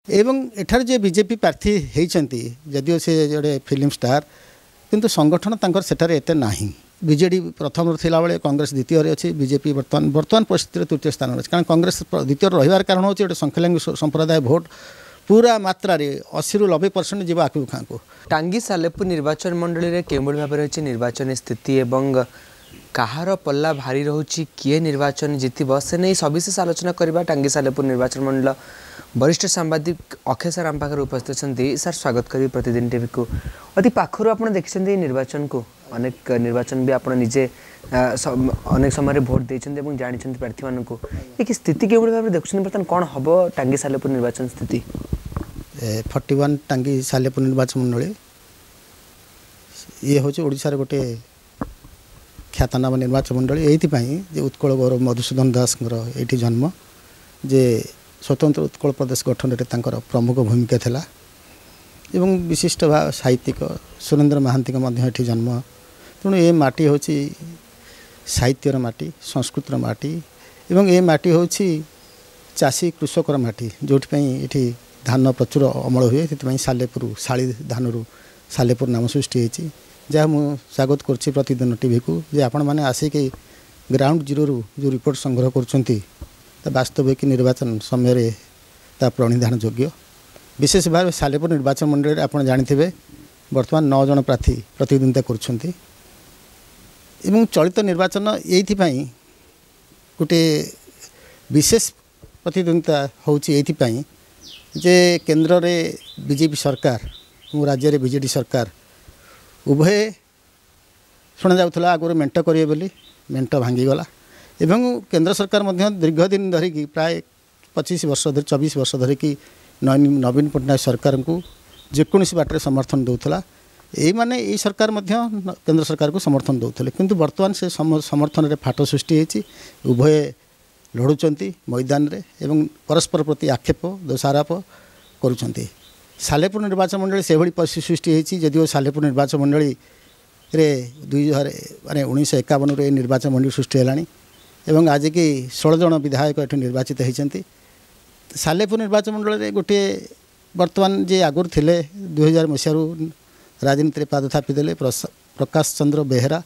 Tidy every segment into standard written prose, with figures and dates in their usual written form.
एवं एठार जे बीजेपी प्रार्थी होती जदिव से जोड़े फिल्म स्टार किंतु संगठन तांकर सेठारे एते नाही। बीजेडी प्रथम थिला बेले कांग्रेस द्वितीय रे अछि, बीजेपी वर्तमान परिस्थिति तृतीय स्थान रे। कारण कांग्रेस द्वितीय रहिबार कारण होछि गोटे संख्यालघु संप्रदाय भोट पूरा मात्रा रे 80 ରୁ 90% जीव आखु खाँ को। टांगी सालेपुर निर्वाचन मंडली रे केमबल भाव रही निर्वाचन स्थिति एवं कहार पल्ला भारी रोचे किए निर्वाचन जीतब से नहीं सविशेष आलोचना करवा। टांगी सालेपुर निर्वाचन मंडल वरिष्ठ सांबादिक अक्षय सार आम पाखे उपस्थित अच्छा। सार स्वागत करी प्रतिदिन टीवी को। अति पाखर आप देखते निर्वाचन को अनेक निर्वाचन भी आप निजे अनेक समय भोट देते जानी प्रार्थी मान को एक स्थिति के भाव देखुं बर्तमान कौन हम टांगी सालेपुर निर्वाचन स्थिति 41 टांगी सालेपुर निर्वाचन मंडली ये हूँ ओडार गोटे ख्यातनाम निर्वाचन मंडली ये उत्कल गौरव मधुसूदन दास ये जन्म जे स्वतंत्र उत्कल प्रदेश गठन में प्रमुख भूमिका थिला एवं विशिष्ट साहित्यिक सुरेंद्र महांती ये जन्म। तेणु ये माटी हूँ साहित्यर माटी संस्कृतर माटी एवं ये माटी हूँ चाषी कृषकर माटी जोपाई ये धान प्रचुर अमल हुए से सालेपुर शाली धान सालेपुर नाम सृष्टि होती जहाँ मुझे स्वागत करुच्ची प्रतिदिन टीवी को जे आपण मैंने आसिक ग्राउंड जीरो जो रिपोर्ट संग्रह कर वास्तविक निर्वाचन समय प्रणिधान योग्य विशेष भाव सालेपुर निर्वाचन मंडल आप जानी बर्तमान 9 जन प्रार्थी प्रतिद्वंदिता कर चलित निर्वाचन ये गोटे विशेष प्रतिद्वंदिता होती जे केंद्र में बीजेपी सरकार और राज्य में बीजेडी सरकार उभय शुणा जाऊला आगुरी मेंट करेंगे बोली मेंट भांगीगला एवं केंद्र सरकार दीर्घ दिन धरिकी प्राय 25 वर्ष धरी 24 वर्ष धरिकी नवीन पट्टनायक सरकार को जेकोसी बाटे समर्थन दूसरा यही माने ये सरकार केंद्र सरकार को समर्थन दूसरे किंतु वर्तमान से समर्थन रे फाट सृष्टि होती उभय लड़ुंट मैदान रे एवं परस्पर प्रति आक्षेप दोषारोप करुँच। सालेपुर निर्वाचन मंडली से भाई परिस्थिति सृष्टि होती जदिव सालेपुर निर्वाचन मंडली रे 2000 माने 1951 निर्वाचन मंडली सृष्टि है एवं आज की 16 जन विधायक ये निर्वाचित होती। सालेपुर निर्वाचन मंडल में गोटे बर्तमान जे आगुरी थे 2000 मसीह राजनीति पाद थापिदेले प्रकाश चंद्र बेहेरा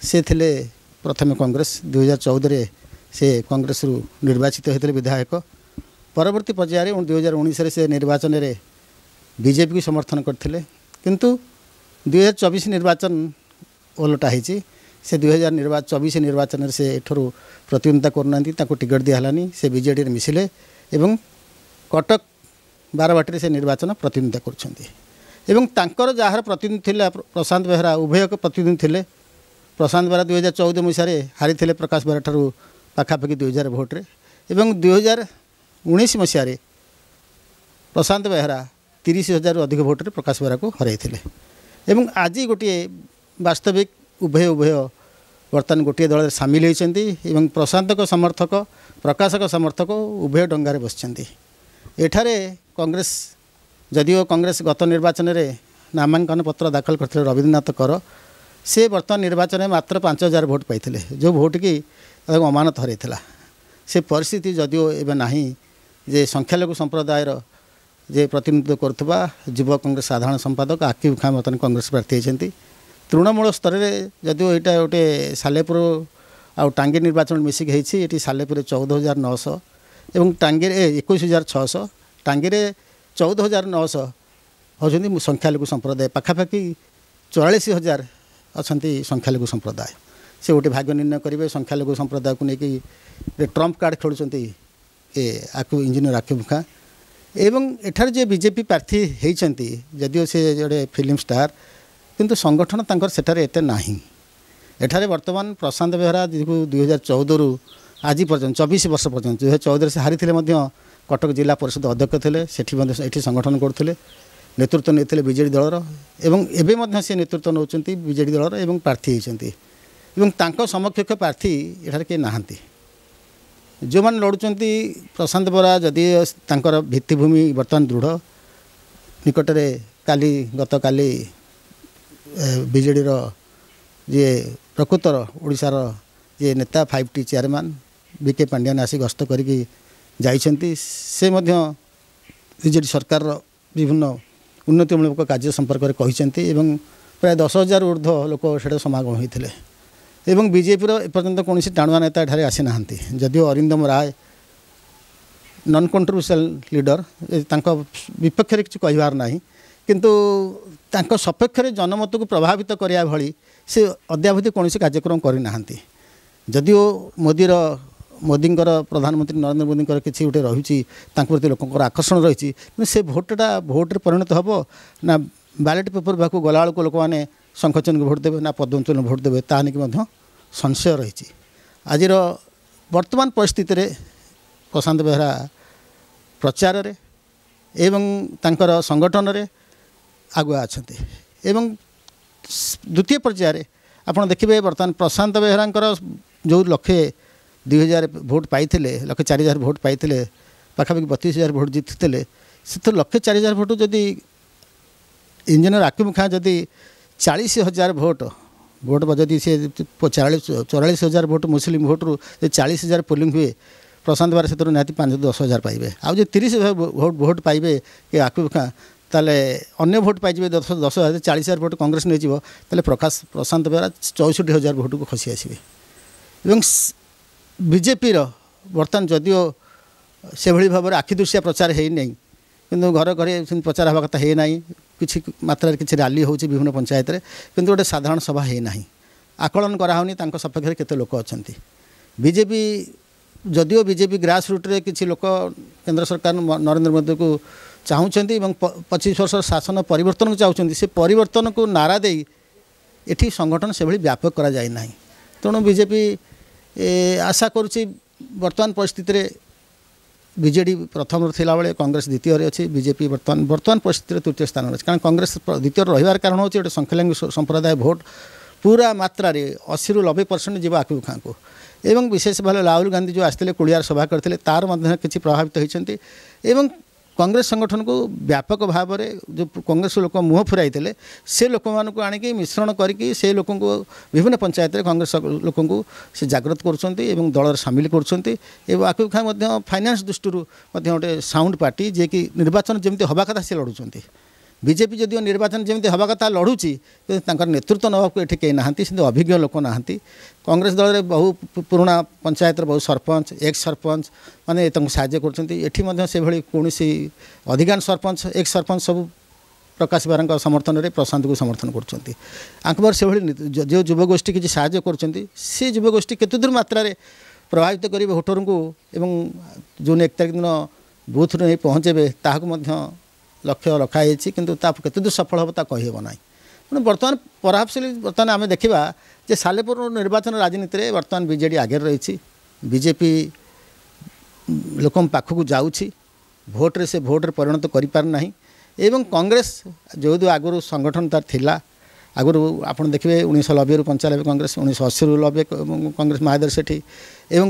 से थिले प्रथम कांग्रेस 2014 से कांग्रेस निर्वाचित होते विधायक परवर्ती पर्यायर 2019 से निर्वाचन में बीजेपी को समर्थन करते किंतु 2024 निर्वाचन ओलटा होती से 2024 निर्वाचन से एठरू प्रतिद्वंदिता करना टिकट दिहलानी से बीजेडी मिसिले एवं कटक बारवाटी से निर्वाचन प्रतिद्वंदिता कर जार प्रतिनिधि थे प्रशांत बेहरा उभय प्रतिनिधि थे। प्रशांत बेहरा 2014 मसीह हारी थे प्रकाश बेहरा ठारू पाखापाखि 2000 भोट्रे एवं 2019 मसीह प्रशांत बेहरा 30,000 अधिक भोट्रे प्रकाश बेहरा को हर आज गोटे वास्तविक उभय बर्तमान गोटे दल सामिल होती प्रशांत समर्थक प्रकाश समर्थक उभय डंगार बसते। एठारे कांग्रेस जदिव कांग्रेस गत निर्वाचन में नामांकन पत्र दाखल करते रवींद्रनाथ कर से बर्तमान निर्वाचन में मात्र 5,000 भोट पाई जो भोट की अमानत हर से परिस्थिति जदिव एवं ना जे संख्यालघु संप्रदायर जे प्रतिनिधित्व करुवा युवा कांग्रेस साधारण संपादक आकिब खां बर्तमान कांग्रेस प्रार्थी होती। तृणमूल स्तर में जदिव यहाँ गोटे सालेपुर आ टांगी निर्वाचन मिसिक होती सालेपुर 14,900 एवं टांगी 21,600 टांगी 14,900 होती संख्यालघु संप्रदाय पाखापाखि 44,000 अच्छा संख्यालघु संप्रदाय से गोटे भाग्य निर्णय करेंगे संख्यालघु संप्रदाय को लेकिन ट्रम्प कार्ड खेलुंट आकु इंजीनियर आकिब खां एवं एठार जे बीजेपी प्रार्थी होती जदिव से जोड़े फिल्म स्टार किंतु संगठन तांकर सेठारे एते नाही। एठारे वर्तमान प्रशांत बेहरा जी 2014 रु आज पर्यंत 24 वर्ष पर्यंत 2014 से हारी कटक जिला परिषद अध्यक्ष थे सेठी संगठन करते नेतृत्व नहीं बीजेडी दलर एवं एवं से नेतृत्व नौ बीजेडी दलर एवं प्रार्थी होती समकक्ष प्रार्थी एठारे के नहांती जो मैंने लड़ुंट प्रशांत बेहरा जदि भित्तिभूमि बर्तमान दृढ़ निकटरे काली गत काली बीजेडी जे प्रकृतर ओडिशार जे नेता 5T चेयरमैन बीके पांड्यान आसी गस्त करी से ବିଜେଡ଼ି ସରକାର ବିଭିନ୍ନ ଉନ୍ନତିମୂଳକ କାର୍ଯ୍ୟ ସମ୍ପର୍କରେ କହିଛନ୍ତି ଏବଂ ପ୍ରାୟ 10,000 ଊର୍ଦ୍ଧ୍ୱ ଲୋକ ସେଠାରେ ସମାଗମ ହୋଇଥିଲେ ଏବଂ ବିଜେପିର ଏପର୍ଯ୍ୟନ୍ତ କୌଣସି ଟାଣୁଆ ନେତା ଏଠାରେ ଆସିନାହାନ୍ତି। ଯଦିଓ ଅରିନ୍ଦମ ରାୟ ନନ୍ କଣ୍ଟ୍ରୋଭର୍ସିଆଲ୍ ଲିଡର, ତାଙ୍କ ବିପକ୍ଷରେ କିଛି କହିବାର ନାହିଁ, କିନ୍ତୁ ତାଙ୍କ ସପକ୍ଷରେ ଜନମତକୁ ପ୍ରଭାବିତ କରିବା ଭଳି ସେ ଅଦ୍ୟାବଧି କୌଣସି କାର୍ଯ୍ୟକ୍ରମ କରିନାହାନ୍ତି। ଯଦିଓ ମୋଦିଙ୍କର ପ୍ରଧାନମନ୍ତ୍ରୀ ନରେନ୍ଦ୍ର ମୋଦିଙ୍କର କିଛି ଗୋଟେ ରହିଛି, ତାଙ୍କ ପ୍ରତି ଲୋକଙ୍କର ଆକର୍ଷଣ ରହିଛି, କିନ୍ତୁ ସେ ଭୋଟରେ ପରିଣତ ହେବ ନା ବ୍ୟାଲେଟ୍ ପେପର ପାଖକୁ ଗଲାବେଳକୁ ଲୋକମାନେ ଶଙ୍ଖଚିହ୍ନକୁ ଭୋଟ୍ ଦେବେ ନା ପଦ୍ମଚିହ୍ନ ଭୋଟ୍ ଦେବେ, ତାହା ନେଇକି ମଧ୍ୟ ସଂଶୟ ରହିଛି। ଆଜିର ବର୍ତ୍ତମାନ ପରିସ୍ଥିତିରେ ପ୍ରଶାନ୍ତ ବେହେରା ପ୍ରଚାରରେ ଏବଂ ତାଙ୍କର ସଂଗଠନରେ ଆଗୁଆ ଅଛନ୍ତି ଏବଂ ଦ୍ୱିତୀୟ ପର୍ଯ୍ୟାୟରେ ଆପଣ ଦେଖିବେ ବର୍ତ୍ତମାନ ପ୍ରଶାନ୍ତ ବେହେରାଙ୍କର ଯେଉଁ 1,02,000 ଭୋଟ୍ ପାଇଥିଲେ, 1,04,000 ଭୋଟ୍ ପାଇଥିଲେ, ପାଖାପାଖି 32,000 ଭୋଟ୍ ଜିତିଥିଲେ, ସେଥିରୁ 1,04,000 ଭୋଟ୍ ଯଦି ଇଞ୍ଜିନିୟର ଆକିମ ଖାଁ ଯଦି 40,000 ଭୋଟ୍ ଯଦି ସେ 44,000 ଭୋଟ୍ ମୁସଲିମ୍ ଭୋଟ୍ରୁ 40,000 ପୋଲିଂ ହୁଏ, ପ୍ରଶାନ୍ତ ବେହେରା ସେଥିରୁ ନିହାତି 5-10,000 ପାଇବେ। ଆଉ ଯଦି 30,000 ଭୋଟ୍ ପାଇବେ କି ଆକିମ ଖାଁ, ତାହେଲେ ଅନ୍ୟ ଭୋଟ୍ ପାଇଯିବେ 10,000, 40,000 ଭୋଟ୍ କଂଗ୍ରେସ ନେଇଯିବ, ତାହେଲେ ପ୍ରଶାନ୍ତ ବେହେରା 64,000 ଭୋଟ୍କୁ ଖସି ଆସିବେ। ଏବଂ ବିଜେପିର ବର୍ତ୍ତମାନ ଯଦିଓ ସେଭଳି ଭାବରେ ଆଖିଦୃଶିଆ ପ୍ରଚାର ହେଇନାହିଁ, କିନ୍ତୁ ଘରେ ଘରେ ସେମିତି ପ୍ରଚାର ହେବା କଥା ହେଇନାହିଁ, କିଛି ମାତ୍ରାରେ କିଛି ରାଲି ହେଉଛି ବିଭିନ୍ନ ପଞ୍ଚାୟତରେ, କିନ୍ତୁ ଗୋଟେ ସାଧାରଣ ସଭା ହେଇନାହିଁ। ଆକଳନ କରାହେଉନି ତାଙ୍କ ସପକ୍ଷରେ କେତେ ଲୋକ ଅଛନ୍ତି। ଯଦିଓ ବିଜେପି ଗ୍ରାସ୍ ରୁଟ୍ରେ କିଛି ଲୋକ କେନ୍ଦ୍ର ସରକାର ନରେନ୍ଦ୍ର ମୋଦିକୁ ଚାହୁଁଛନ୍ତି ଏବଂ 25 ବର୍ଷର ଶାସନ ପରିବର୍ତ୍ତନକୁ ଚାହୁଁଛନ୍ତି, ସେ ପରିବର୍ତ୍ତନକୁ ନାରା ଦେଇ ଏଠି ସଂଗଠନ ସେଭଳି ବ୍ୟାପକ କରାଯାଇ ନାହିଁ। ତେଣୁ ବିଜେପି ଆଶା କରୁଛି ବର୍ତ୍ତମାନ ପରିସ୍ଥିତିରେ ବିଜେଡ଼ି ପ୍ରଥମରେ ଥିଲାବେଳେ କଂଗ୍ରେସ ଦ୍ୱିତୀୟରେ ଅଛି, ବିଜେପି ବର୍ତ୍ତମାନ ପରିସ୍ଥିତିରେ ତୃତୀୟ ସ୍ଥାନରେ ଅଛି। କାରଣ କଂଗ୍ରେସ ଦ୍ୱିତୀୟରେ ରହିବାର କାରଣ ହେଉଛି ଗୋଟେ ସଂଖ୍ୟାଲଘୁ ସମ୍ପ୍ରଦାୟ ଭୋଟ୍ ପୁରା ମାତ୍ରାରେ 80ରୁ 90% ଯିବ ଆକିମ ଖାଁକୁ ଏବଂ ବିଶେଷ ଭାବରେ ରାହୁଲ ଗାନ୍ଧୀ ଯେଉଁ ଆସିଥିଲେ କୁଳିଆର ସଭା କରିଥିଲେ, ତାର ମଧ୍ୟ କିଛି ପ୍ରଭାବିତ ହୋଇଛନ୍ତି ଏବଂ କଂଗ୍ରେସ ସଂଗଠନକୁ ବ୍ୟାପକ ଭାବରେ ଯେଉଁ କଂଗ୍ରେସ ଲୋକ ମୁହଁ ଫେରାଇଥିଲେ, ସେ ଲୋକମାନଙ୍କୁ ଆଣିକି ମିଶ୍ରଣ କରିକି ସେ ଲୋକଙ୍କୁ ବିଭିନ୍ନ ପଞ୍ଚାୟତରେ କଂଗ୍ରେସ ଲୋକଙ୍କୁ ସେ ଜାଗ୍ରତ କରୁଛନ୍ତି ଏବଂ ଦଳରେ ସାମିଲ କରୁଛନ୍ତି। ଏବଂ ଆକିମ ଖାଁ ମଧ୍ୟ ଫାଇନାନ୍ସ ଦୃଷ୍ଟିରୁ ମଧ୍ୟ ଗୋଟେ ସାଉଣ୍ଡ ପାର୍ଟି, ଯିଏକି ନିର୍ବାଚନ ଯେମିତି ହେବା କଥା ସେ ଲଢ଼ୁଛନ୍ତି। ବିଜେପି ଯଦିଓ ନିର୍ବାଚନ ଯେମିତି ହେବା କଥା ଲଢ଼ୁଛି, କିନ୍ତୁ ତାଙ୍କର ନେତୃତ୍ୱ ନେବାକୁ ଏଠି କେହି ନାହାନ୍ତି, ସେମିତି ଅଭିଜ୍ଞ ଲୋକ ନାହାନ୍ତି। କଂଗ୍ରେସ ଦଳରେ ବହୁ ପୁରୁଣା ପଞ୍ଚାୟତର ବହୁ ସରପଞ୍ଚ, ଏକ୍ସ ସରପଞ୍ଚ ମାନେ ତାଙ୍କୁ ସାହାଯ୍ୟ କରୁଛନ୍ତି। ଏଠି ମଧ୍ୟ ସେଭଳି କୌଣସି ଅଧିକାଂଶ ସରପଞ୍ଚ, ଏକ୍ସ ସରପଞ୍ଚ ସବୁ ପ୍ରକାଶ ବେହେରାଙ୍କ ସମର୍ଥନରେ ପ୍ରଶାନ୍ତକୁ ସମର୍ଥନ କରୁଛନ୍ତି। ଆଙ୍କର ସେଭଳି ଯେଉଁ ଯୁବଗୋଷ୍ଠୀ କିଛି ସାହାଯ୍ୟ କରୁଛନ୍ତି, ସେ ଯୁବଗୋଷ୍ଠୀ କେତେଦୂର ମାତ୍ରାରେ ପ୍ରଭାବିତ କରିବେ ଭୋଟରଙ୍କୁ ଏବଂ ଜୁନ୍ 1 ତାରିଖ ଦିନ ବୁଥରେ ନେଇ ପହଞ୍ଚାଇବେ, ତାହାକୁ ମଧ୍ୟ ଲକ୍ଷ୍ୟ ରଖାଯାଇଛି, କିନ୍ତୁ ତା କେତେଦୂର ସଫଳ ହେବ ତା କହିହେବ ନାହିଁ। ତେଣୁ ବର୍ତ୍ତମାନ ଆମେ ଦେଖିବା ଯେ ସାଲେପୁର ନିର୍ବାଚନ ରାଜନୀତିରେ ବର୍ତ୍ତମାନ ବିଜେଡ଼ି ଆଗରେ ରହିଛି। ବିଜେପି ଲୋକଙ୍କ ପାଖକୁ ଯାଉଛି, ଭୋଟରେ ସେ ଭୋଟରେ ପରିଣତ କରିପାରୁନାହିଁ ଏବଂ କଂଗ୍ରେସ ଯେଉଁ ଆଗରୁ ସଂଗଠନ ତାର ଥିଲା, ଆଗରୁ ଆପଣ ଦେଖିବେ 1990ରୁ 95 କଂଗ୍ରେସ, 1980ରୁ 90 କଂଗ୍ରେସ ମାୟାଧର ସେଠୀ ଏବଂ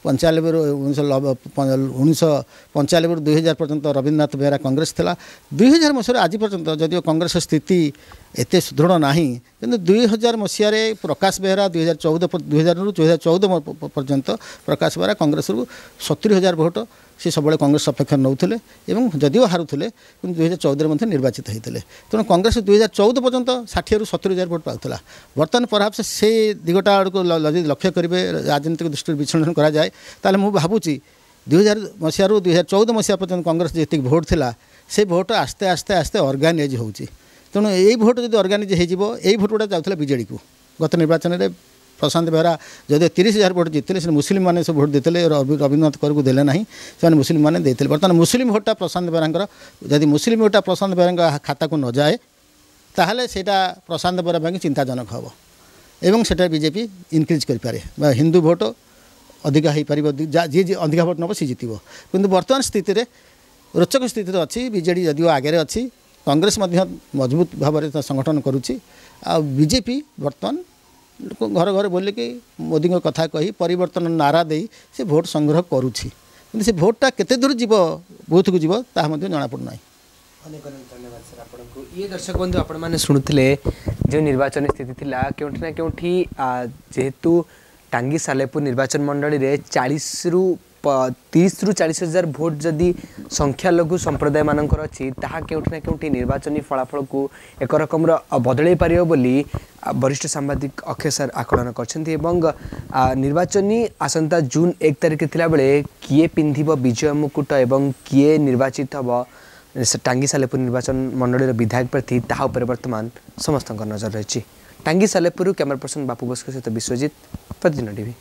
95ରୁ 1995ରୁ 2000 ପର୍ଯ୍ୟନ୍ତ ରବୀନ୍ଦ୍ରନାଥ ବେହେରା କଂଗ୍ରେସ ଥିଲା। 2000 ମସିହାରେ ଆଜି ପର୍ଯ୍ୟନ୍ତ ଯଦିଓ କଂଗ୍ରେସ ସ୍ଥିତି ଏତେ ସୁଦୃଢ଼ ନାହିଁ, କିନ୍ତୁ 2000 ମସିହାରେ ପ୍ରକାଶ ବେହେରା 2000ରୁ 2014 ପର୍ଯ୍ୟନ୍ତ ପ୍ରକାଶ ବେହେରା କଂଗ୍ରେସରୁ 70,000 ଭୋଟ୍ ସେ ସବୁବେଳେ କଂଗ୍ରେସ ସପକ୍ଷରେ ନେଉଥିଲେ ଏବଂ ଯଦିଓ ହାରୁଥିଲେ, କିନ୍ତୁ 2014ରେ ମଧ୍ୟ ନିର୍ବାଚିତ ହୋଇଥିଲେ। ତେଣୁ କଂଗ୍ରେସ 2014 ପର୍ଯ୍ୟନ୍ତ 60ରୁ 70,000 ଭୋଟ୍ ପାଉଥିଲା। ବର୍ତ୍ତମାନ ପରହାପ୍ସ ସେ ଦିଗଟା ଆଡ଼କୁ ଯଦି ଲକ୍ଷ୍ୟ କରିବେ, ରାଜନୈତିକ ଦୃଷ୍ଟିରୁ ବିଶ୍ଳେଷଣ କରାଯାଏ, ତାହେଲେ ମୁଁ ଭାବୁଛି 2000 ମସିହାରୁ 2014 ମସିହା ପର୍ଯ୍ୟନ୍ତ କଂଗ୍ରେସ ଯେତିକି ଭୋଟ୍ ଥିଲା, ସେ ଭୋଟ୍ ଆସ୍ତେ ଆସ୍ତେ ଅର୍ଗାନାଇଜ୍ ହେଉଛି। ତେଣୁ ଏଇ ଭୋଟ୍ ଯଦି ଅର୍ଗାନାଇଜ୍ ହୋଇଯିବ, ଏଇ ଭୋଟ୍ ଗୁଡ଼ା ଯାଉଥିଲା ବିଜେଡ଼ିକୁ। ଗତ ନିର୍ବାଚନରେ ପ୍ରଶାନ୍ତ ବେହେରା ଯଦି 30,000 ଭୋଟ୍ ଜିତିଥିଲେ, ସେ ମୁସଲିମମାନେ ସବୁ ଭୋଟ୍ ଦେଇଥିଲେ, ରବୀନ୍ଦ୍ରନାଥ କରକୁ ଦେଲେ ନାହିଁ, ସେମାନେ ମୁସଲିମମାନେ ଦେଇଥିଲେ। ବର୍ତ୍ତମାନ ମୁସଲିମ ଭୋଟ୍ଟା ପ୍ରଶାନ୍ତ ବେହେରାଙ୍କର, ଯଦି ମୁସଲିମ ଭୋଟ୍ଟା ପ୍ରଶାନ୍ତ ବେହେରାଙ୍କ ଖାତାକୁ ନଯାଏ, ତାହେଲେ ସେଇଟା ପ୍ରଶାନ୍ତ ବେହେରା ପାଇଁ ଚିନ୍ତାଜନକ ହେବ ଏବଂ ସେଟା ବିଜେପି ଇନକ୍ରିଜ୍ କରିପାରେ ବା ହିନ୍ଦୁ ଭୋଟ୍ ଅଧିକା ହୋଇପାରିବ, ଯିଏ ଅଧିକା ଭୋଟ୍ ନେବ ସେ ଜିତିବ। କିନ୍ତୁ ବର୍ତ୍ତମାନ ସ୍ଥିତିରେ ରୋଚକ ସ୍ଥିତିରେ ଅଛି, ବିଜେଡ଼ି ଯଦିଓ ଆଗରେ ଅଛି, କଂଗ୍ରେସ ମଧ୍ୟ ମଜବୁତ ଭାବରେ ସଂଗଠନ କରୁଛି, ଆଉ ବିଜେପି ବର୍ତ୍ତମାନ ଘର ଘରେ ବୋଲିକି ମୋଦିଙ୍କ କଥା କହି ପରିବର୍ତ୍ତନ ନାରା ଦେଇ ସେ ଭୋଟ୍ ସଂଗ୍ରହ କରୁଛି, କିନ୍ତୁ ସେ ଭୋଟ୍ଟା କେତେ ଦୂର ଯିବ, ବୁଥକୁ ଯିବ, ତାହା ମଧ୍ୟ ଜଣାପଡ଼ୁନାହିଁ। ଅନେକ ଅନେକ ଧନ୍ୟବାଦ ସାର୍ ଆପଣଙ୍କୁ। ଇଏ ଦର୍ଶକ ବନ୍ଧୁ ଆପଣମାନେ ଶୁଣୁଥିଲେ ଯେଉଁ ନିର୍ବାଚନ ସ୍ଥିତି ଥିଲା, କେଉଁଠି ନା କେଉଁଠି ଯେହେତୁ ଟାଙ୍ଗୀ ସାଲେପୁର ନିର୍ବାଚନ ମଣ୍ଡଳୀରେ 40ରୁ 30 ରୁ 40 हजार भोट जदि संख्यालघु संप्रदाय मानकर अच्छी ताहा केउठी ना केउठी निर्वाचनी फलाफल को एक रकम बदल पारियो बोली वरिष्ठ सांबादिक अक्षय सर आकलन करछन्ती एवं निर्वाचनी आसंता जून 1 तारिख थिला बेले किए पिंधिबो विजय मुकुट एवं किए निर्वाचित हबो टांगी सालेपुर निर्वाचन मंडल विधायक प्रार्थी ताहा उपर वर्तमान समस्त नजर रही। टांगी सालेपुर कैमरा पर्सन बापू बस के सहित विश्वजीत, प्रतिदिन टीवी।